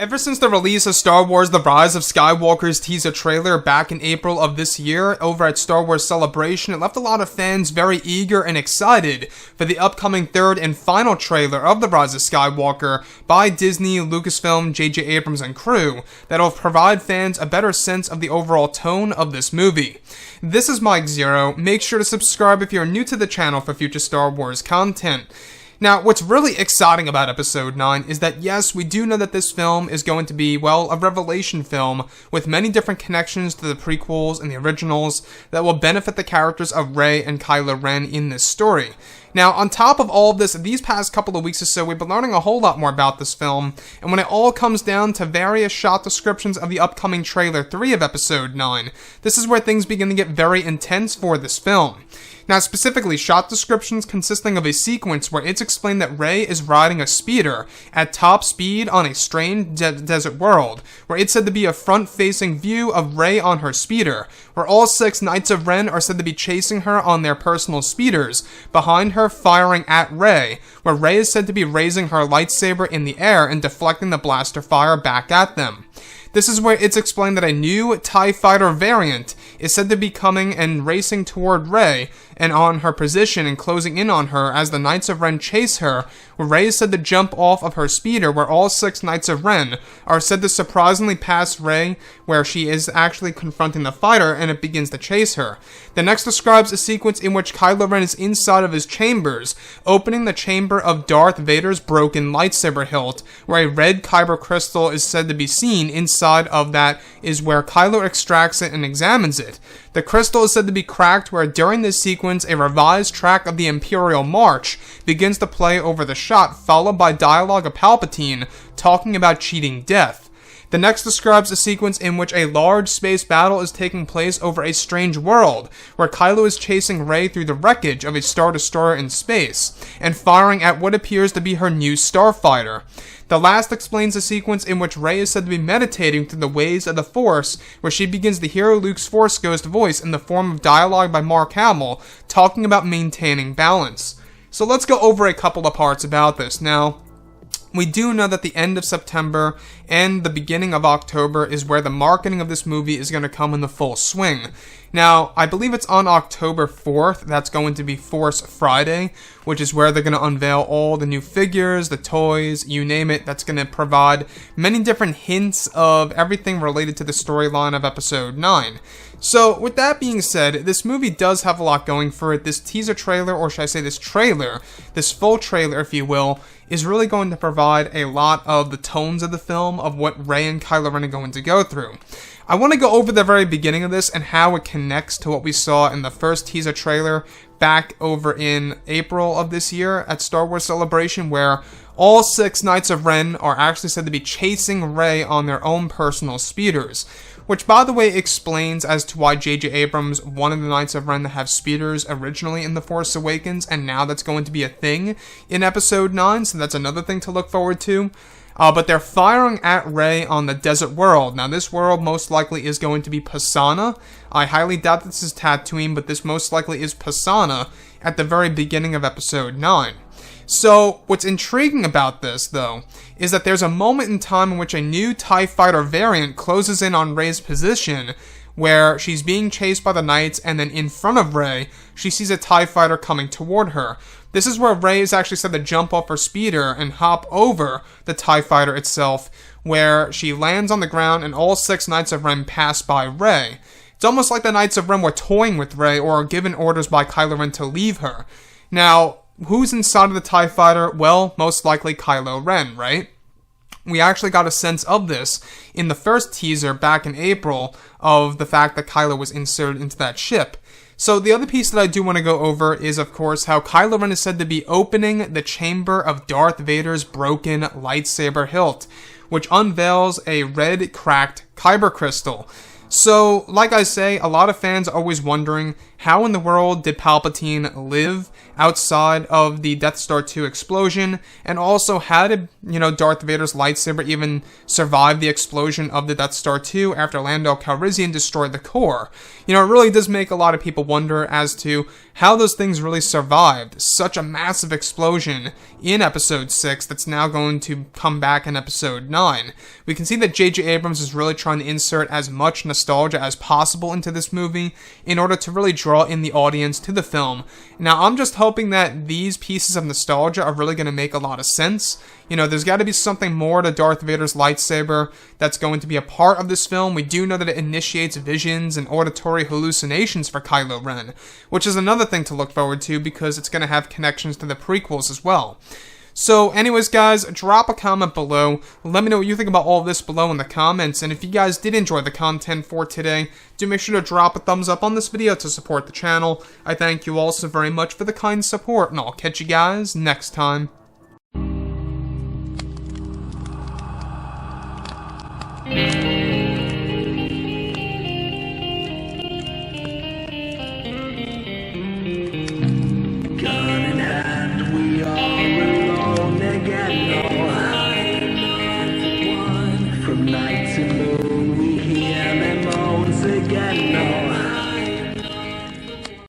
Ever since the release of Star Wars The Rise of Skywalker's teaser trailer back in April of this year over at Star Wars Celebration, it left a lot of fans very eager and excited for the upcoming third and final trailer of The Rise of Skywalker by Disney, Lucasfilm, J.J. Abrams, and crew that'll provide fans a better sense of the overall tone of this movie. This is Mike Zero. Make sure to subscribe if you're new to the channel for future Star Wars content. Now, what's really exciting about Episode 9 is that, yes, we do know that this film is going to be, well, a revelation film with many different connections to the prequels and the originals that will benefit the characters of Rey and Kylo Ren in this story. Now, on top of all of this, these past couple of weeks or so, we've been learning a whole lot more about this film, and when it all comes down to various shot descriptions of the upcoming Trailer 3 of Episode 9, this is where things begin to get very intense for this film. Now, specifically, shot descriptions consisting of a sequence where it's explained that Rey is riding a speeder at top speed on a strange desert world, where it's said to be a front-facing view of Rey on her speeder, where all 6 Knights of Ren are said to be chasing her on their personal speeders, behind her firing at Rey, where Rey is said to be raising her lightsaber in the air and deflecting the blaster fire back at them. This is where it's explained that a new TIE Fighter variant is said to be coming and racing toward Rey and on her position and closing in on her as the Knights of Ren chase her, where Rey is said to jump off of her speeder, where all 6 Knights of Ren are said to surprisingly pass Rey, where she is actually confronting the fighter and it begins to chase her. The next describes a sequence in which Kylo Ren is inside of his chambers, opening the chamber of Darth Vader's broken lightsaber hilt, where a red kyber crystal is said to be seen. Inside of that is where Kylo extracts it and examines it. The crystal is said to be cracked, where during this sequence a revised track of the Imperial March begins to play over the shot, followed by dialogue of Palpatine talking about cheating death. The next describes a sequence in which a large space battle is taking place over a strange world, where Kylo is chasing Rey through the wreckage of a Star Destroyer in space, and firing at what appears to be her new starfighter. The last explains a sequence in which Rey is said to be meditating through the waves of the Force, where she begins to hear Luke's Force Ghost voice in the form of dialogue by Mark Hamill, talking about maintaining balance. So let's go over a couple of parts about this. Now, we do know that the end of September and the beginning of October is where the marketing of this movie is going to come in the full swing. Now, I believe it's on October 4th, that's going to be Force Friday, which is where they're going to unveil all the new figures, the toys, you name it. That's going to provide many different hints of everything related to the storyline of Episode 9. So, with that being said, this movie does have a lot going for it. This teaser trailer, or should I say this trailer, this full trailer, if you will, is really going to provide a lot of the tones of the film, of what Rey and Kylo Ren are going to go through. I want to go over the very beginning of this and how it connects to what we saw in the first teaser trailer back over in April of this year at Star Wars Celebration, where all 6 Knights of Ren are actually said to be chasing Rey on their own personal speeders. Which, by the way, explains as to why J.J. Abrams wanted the Knights of Ren to have speeders originally in The Force Awakens, and now that's going to be a thing in Episode 9, so that's another thing to look forward to. But they're firing at Rey on the desert world. Now, this world most likely is going to be Pasaana. I highly doubt this is Tatooine, but this most likely is Pasaana at the very beginning of Episode 9. So, what's intriguing about this, though, is that there's a moment in time in which a new TIE Fighter variant closes in on Rey's position, where she's being chased by the Knights, and then in front of Rey, she sees a TIE Fighter coming toward her. This is where Rey is actually said to jump off her speeder and hop over the TIE Fighter itself, where she lands on the ground and all 6 Knights of Ren pass by Rey. It's almost like the Knights of Ren were toying with Rey or are given orders by Kylo Ren to leave her. Now, who's inside of the TIE Fighter? Well, most likely Kylo Ren, right? We actually got a sense of this in the first teaser back in April of the fact that Kylo was inserted into that ship. So the other piece that I do want to go over is, of course, how Kylo Ren is said to be opening the chamber of Darth Vader's broken lightsaber hilt, which unveils a red cracked kyber crystal. So, like I say, a lot of fans are always wondering, how in the world did Palpatine live outside of the Death Star 2 explosion? And also, how did, Darth Vader's lightsaber even survive the explosion of the Death Star 2 after Lando Calrissian destroyed the core? It really does make a lot of people wonder as to how those things really survived such a massive explosion in Episode 6 that's now going to come back in Episode 9. We can see that J.J. Abrams is really trying to insert as much nostalgia as possible into this movie in order to really draw in the audience to the film. Now, I'm just hoping that these pieces of nostalgia are really going to make a lot of sense. There's got to be something more to Darth Vader's lightsaber that's going to be a part of this film. We do know that it initiates visions and auditory hallucinations for Kylo Ren, which is another thing to look forward to because it's going to have connections to the prequels as well. So anyways, guys, drop a comment below. Let me know what you think about all of this below in the comments. And if you guys did enjoy the content for today, do make sure to drop a thumbs up on this video to support the channel. I thank you all so very much for the kind support, and I'll catch you guys next time. Night to